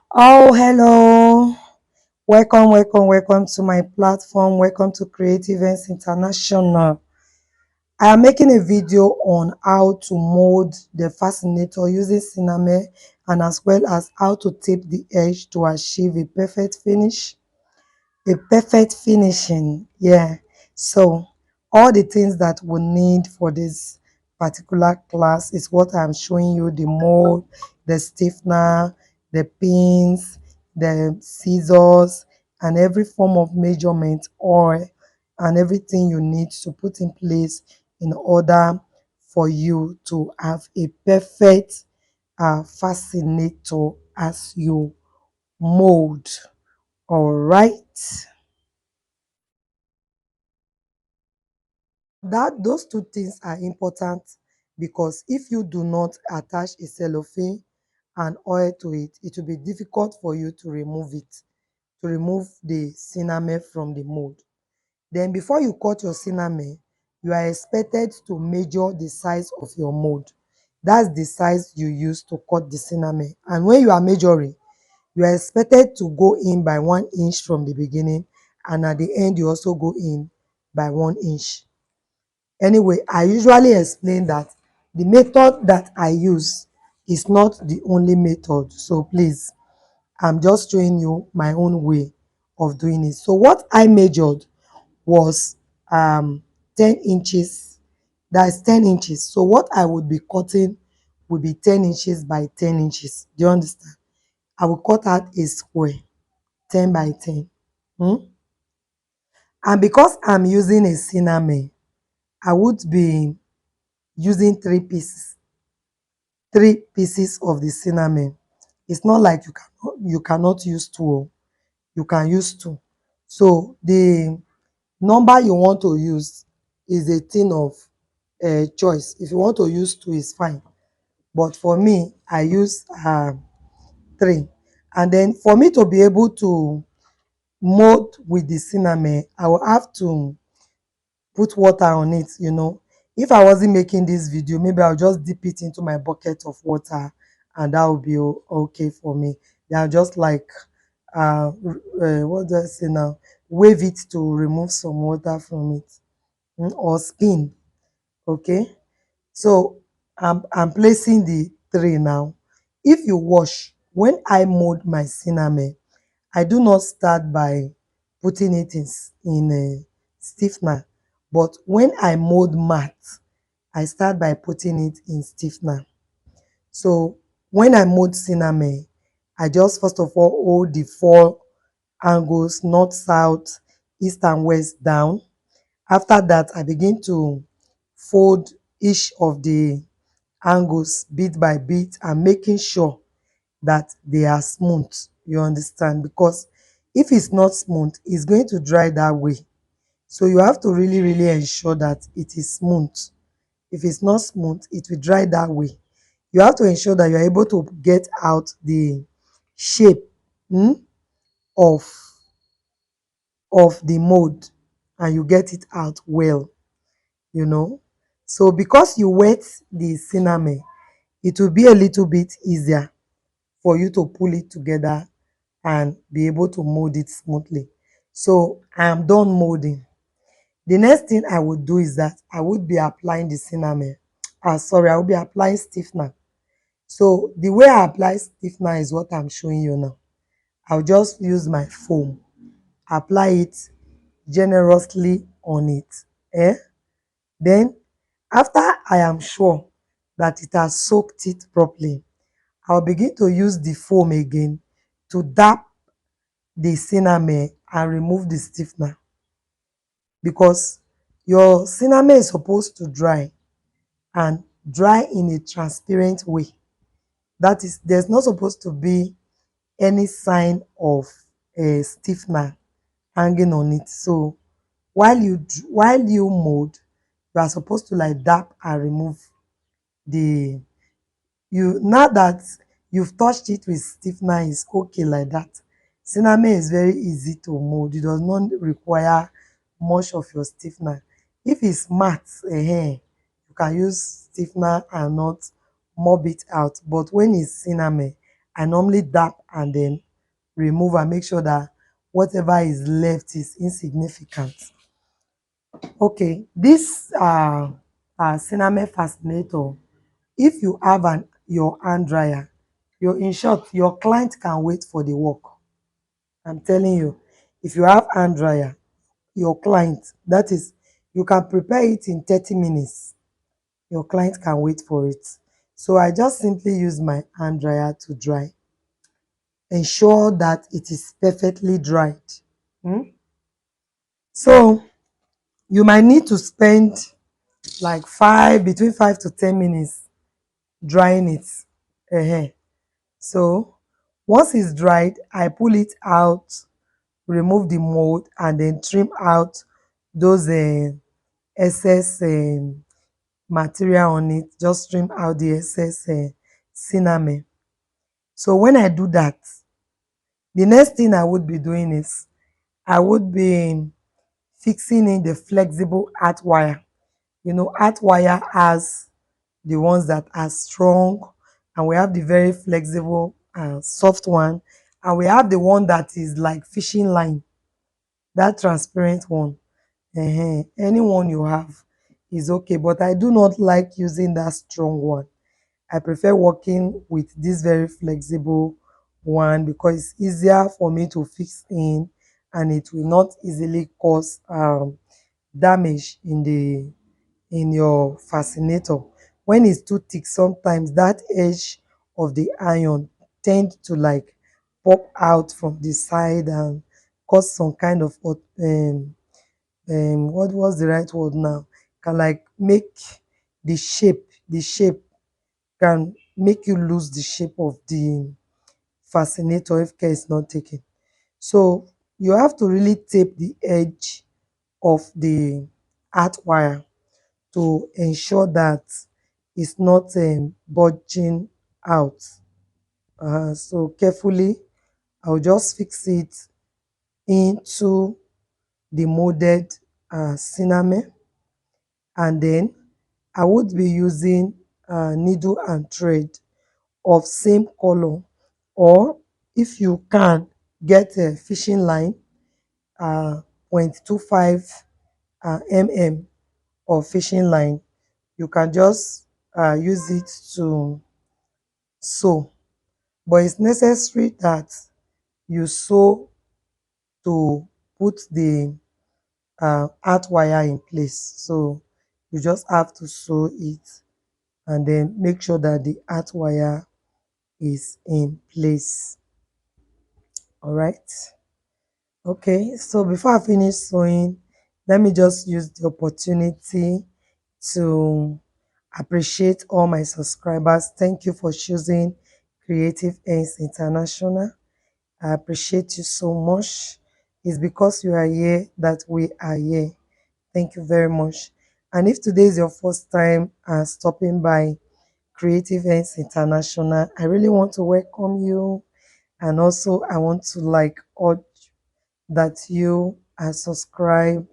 Oh, hello. Welcome to my platform. Welcome to Creative Events International. I am making a video on how to mold the fascinator using cinemen and as well as how to tape the edge to achieve a perfect finishing. Yeah. So all the things that we need for this particular class is what I'm showing you: the mold, the stiffener, the pins, the scissors, and every form of measurement, oil, and everything you need to put in place in order for you to have a perfect fascinator as you mold. All right. Those two things are important, because if you do not attach a cellophane and oil to it, it will be difficult for you to remove the cinnamon from the mold. Then before you cut your cinnamon, you are expected to measure the size of your mold. That's the size you use to cut the cinnamon. And when you are measuring, you are expected to go in by 1 inch from the beginning, and at the end you also go in by 1 inch. Anyway, I usually explain that the method that I use is not the only method. So please, I'm just showing you my own way of doing it. So what I measured was 10 inches. That's 10 inches. So what I would be cutting would be 10 inches by 10 inches. Do you understand? I will cut out a square 10 by 10. Hmm? And because I'm using a cinnamon, I would be using three pieces of the cinnamon. It's not like you cannot use two. You can use two. So the number you want to use is a thing of choice. If you want to use two, is fine. But for me, I use three. And then for me to be able to mold with the cinnamon, I will have to put water on it. If I wasn't making this video, maybe I'll just dip it into my bucket of water, and that would be okay for me. Then I'll just like what do I say now, wave it to remove some water from it. Or spin. Okay, so I'm placing the tray now. If you watch, when I mold my cinnamon, I do not start by putting it in a stiffener, but when I mold matte, I start by putting it in stiffener. So when I mold cinnamon, I just first of all hold the four angles, north, south, east, and west down. After that, I begin to fold each of the angles bit by bit and making sure that they are smooth. You understand? Because if it's not smooth, it's going to dry that way. So you have to really, really ensure that it is smooth. If it's not smooth, it will dry that way. You have to ensure that you're able to get out the shape, of the mold, and you get it out well, you know. So because you wet the cinnamon, it will be a little bit easier for you to pull it together and be able to mold it smoothly. So I am done molding. The next thing I would do is that I would be applying the cinnamon. I will be applying stiffener. So the way I apply stiffener is what I'm showing you now. I'll just use my foam, apply it generously on it. Eh? Then, after I am sure that it has soaked it properly, I'll begin to use the foam again to dab the cinnamon and remove the stiffener, because your cinnamon is supposed to dry, and dry in a transparent way. That is, there's not supposed to be any sign of a stiffener hanging on it. So while you mold, you are supposed to like dab and remove the you now that you've touched it with stiffener, is okay like that. Cinnamon is very easy to mold. It does not require much of your stiffener. If it's matte, you can use stiffener and not mob it out. But when it's cinnamon, I normally dab and then remove and make sure that whatever is left is insignificant. Okay, this cinnamon fascinator, if you have your hand dryer, in short, your client can wait for the work. I'm telling you, if you have hand dryer, your client, that is, you can prepare it in 30 minutes. Your client can wait for it. So I just simply use my hand dryer to dry. Ensure that it is perfectly dried. Hmm? So you might need to spend like between 5 to 10 minutes drying it. Ehen. So once it's dried, I pull it out, remove the mold, and then trim out those excess material on it. Just trim out the excess cinnamon. So when I do that, the next thing I would be doing is I would be fixing in the flexible earth wire. Earth wire has the ones that are strong, and we have the very flexible soft one, and we have the one that is like fishing line, that transparent one. Any one you have is okay, but I do not like using that strong one. I prefer working with this very flexible one because it's easier for me to fix in, and it will not easily cause damage in your fascinator. When it's too thick, sometimes that edge of the iron tend to like pop out from the side and cause some kind of what was the right word now, can like make the shape can make you lose the shape of the fascinator if care is not taken. So you have to really tape the edge of the earth wire to ensure that it's not budging out. So carefully, I'll just fix it into the molded cinnamon, and then I would be using needle and thread of same color, or if you can get a fishing line, 0.25 mm of fishing line, you can just use it to sew. But it's necessary that you sew to put the earth wire in place. So you just have to sew it and then make sure that the earth wire is in place. All right. Okay, so before I finish sewing, let me just use the opportunity to appreciate all my subscribers. Thank you for choosing Creative Ends International. I appreciate you so much. It's because you are here that we are here. Thank you very much. And if today is your first time stopping by Creative Ends International, I really want to welcome you. And also, I want to urge that you are subscribed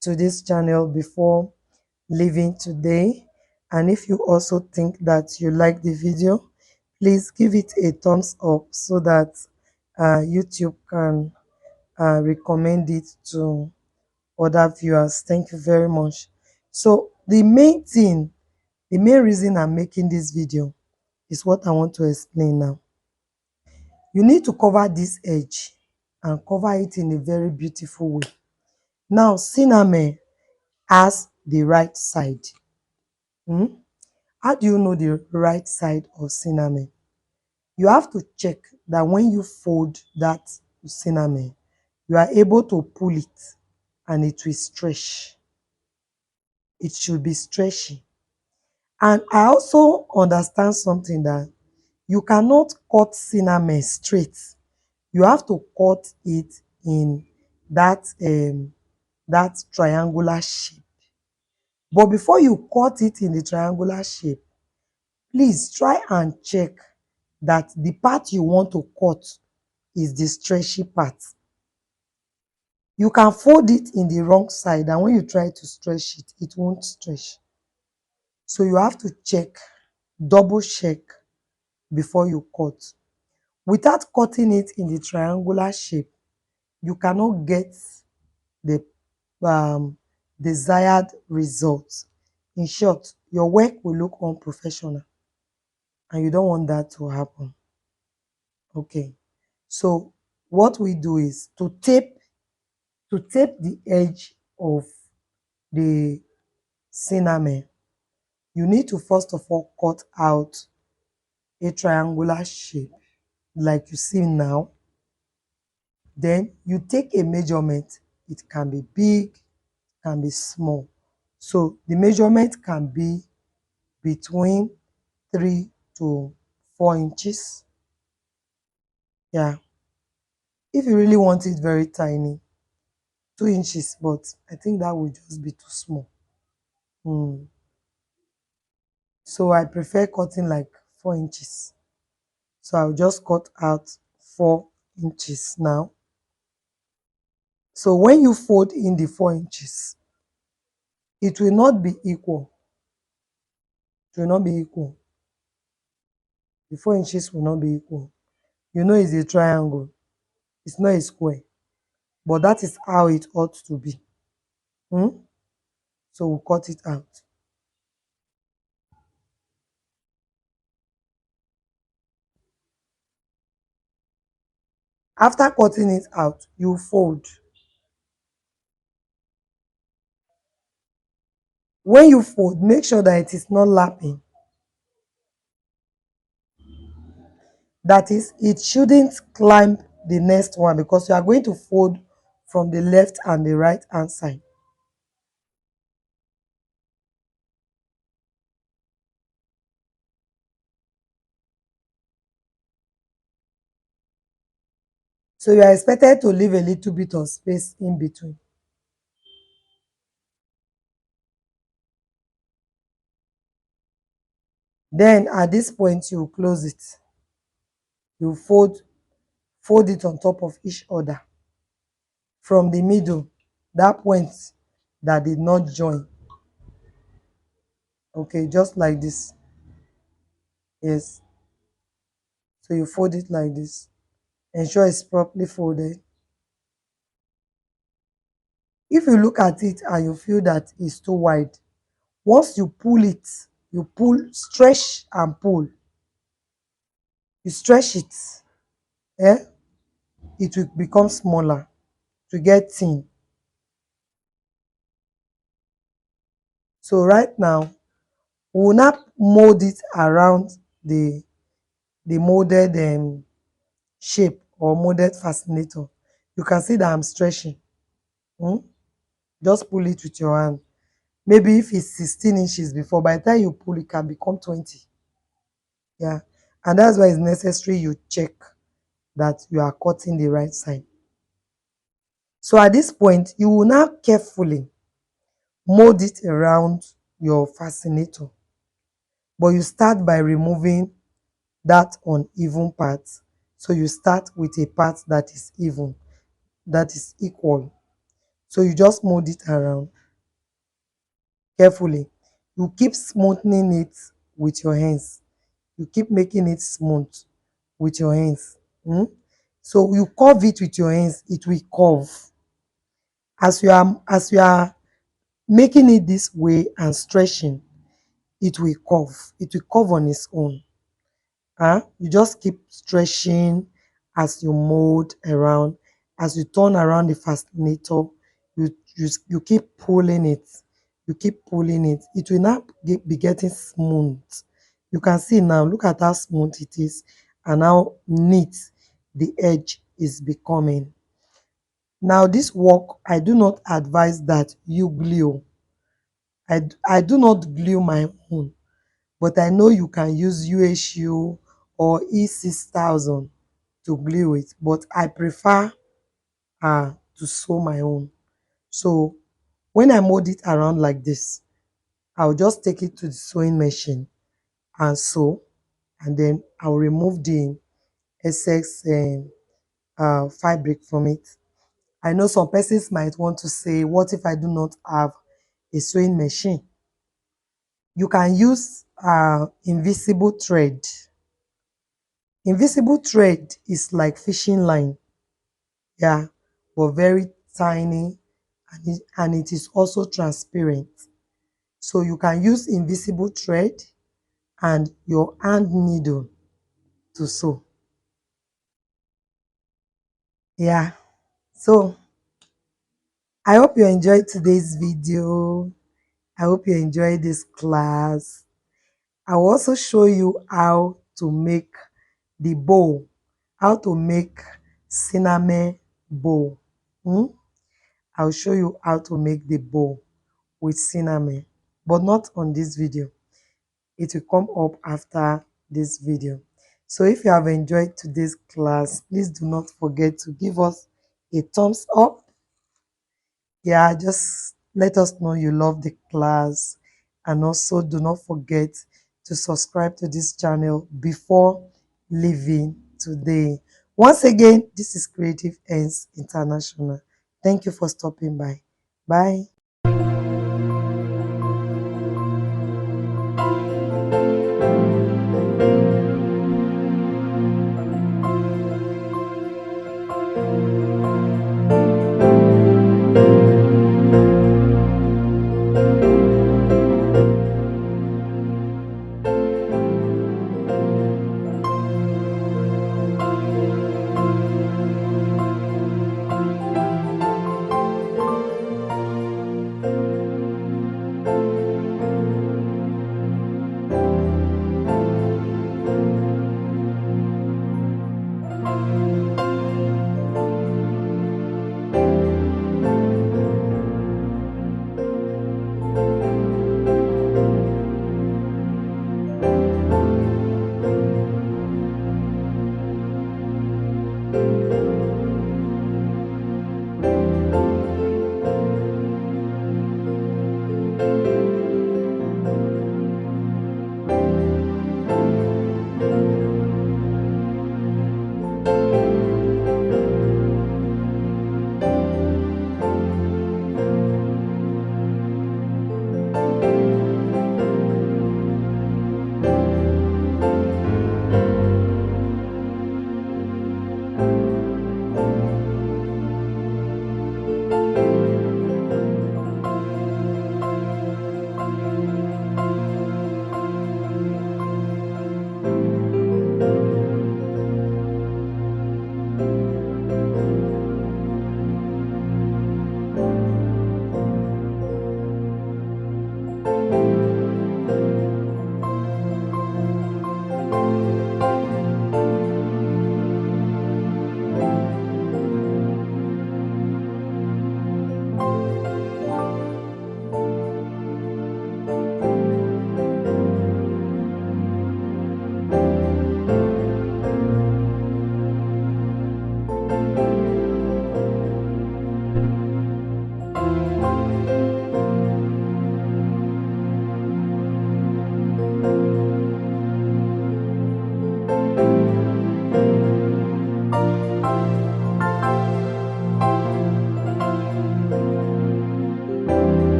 to this channel before leaving today. And if you also think that you like the video, please give it a thumbs up so that YouTube can recommend it to other viewers. Thank you very much. So the main reason I'm making this video is what I want to explain now. You need to cover this edge and cover it in a very beautiful way. Now, cinnamon has the right side. Hmm? How do you know the right side of cinnamon? You have to check that when you fold that cinnamon, you are able to pull it and it will stretch. It should be stretchy. And I also understand something, that you cannot cut cinnamon straight. You have to cut it in that triangular shape. But before you cut it in the triangular shape, please try and check that the part you want to cut is the stretchy part. You can fold it in the wrong side, and when you try to stretch it, it won't stretch. So you have to check, double check before you cut. Without cutting it in the triangular shape, you cannot get the um, desired result. In short, your work will look unprofessional, and you don't want that to happen. Okay. So what we do is to tape the edge of the cinnamon. You need to first of all cut out a triangular shape like you see now. Then you take a measurement. It can be big, can be small. So the measurement can be between 3 to 4 inches. Yeah. If you really want it very tiny, 2 inches, but I think that would just be too small. Mm. So I prefer cutting like 4 inches. So I'll just cut out 4 inches now. So when you fold in the 4 inches, it will not be equal. It will not be equal. The 4 inches will not be equal. You know it's a triangle. It's not a square. But that is how it ought to be. Hmm? So we'll cut it out. After cutting it out, you fold. When you fold, make sure that it is not lapping. That is, it shouldn't climb the next one because you are going to fold from the left and the right hand side. So you are expected to leave a little bit of space in between. Then at this point, you close it. You fold it on top of each other from the middle, that point that did not join. Okay, just like this. Yes. So you fold it like this. Ensure it's properly folded. If you look at it and you feel that it's too wide, once you pull it, you pull, stretch and pull. You stretch it, eh? It will become smaller to get thin. So right now, we will not mold it around the the molded shape or molded fascinator. You can see that I'm stretching. Hmm? Just pull it with your hand. Maybe if it's 16 inches before, by the time you pull, it can become 20. Yeah. And that's why it's necessary you check that you are cutting the right side. So at this point, you will now carefully mold it around your fascinator. But you start by removing that uneven part. So you start with a part that is even, that is equal. So you just mold it around carefully. You keep smoothing it with your hands. You keep making it smooth with your hands. Hmm? So you curve it with your hands, it will curve. As you are making it this way and stretching, it will curve. It will curve on its own. You just keep stretching as you mold around. As you turn around the fascinator, you keep pulling it. You keep pulling it. It will not be getting smooth. You can see now, look at how smooth it is and how neat the edge is becoming. Now, this work, I do not advise that you glue. I do not glue my own, but I know you can use UHU or E6000 to glue it, but I prefer to sew my own. So when I mold it around like this, I'll just take it to the sewing machine and sew, and then I'll remove the excess fabric from it. I know some persons might want to say, what if I do not have a sewing machine? You can use invisible thread. Invisible thread is like fishing line, yeah, but very tiny, and it is also transparent. So you can use invisible thread and your hand needle to sew. Yeah. So I hope you enjoyed today's video. I hope you enjoyed this class. I will also show you how to make the bow, how to make cinnamon bow. Hmm? I'll show you how to make the bow with cinnamon, but not on this video. It will come up after this video. So if you have enjoyed today's class, please do not forget to give us a thumbs up. Yeah, just let us know you love the class, and also do not forget to subscribe to this channel before leaving today. Once again, this is Creative Ends International. Thank you for stopping by. Bye.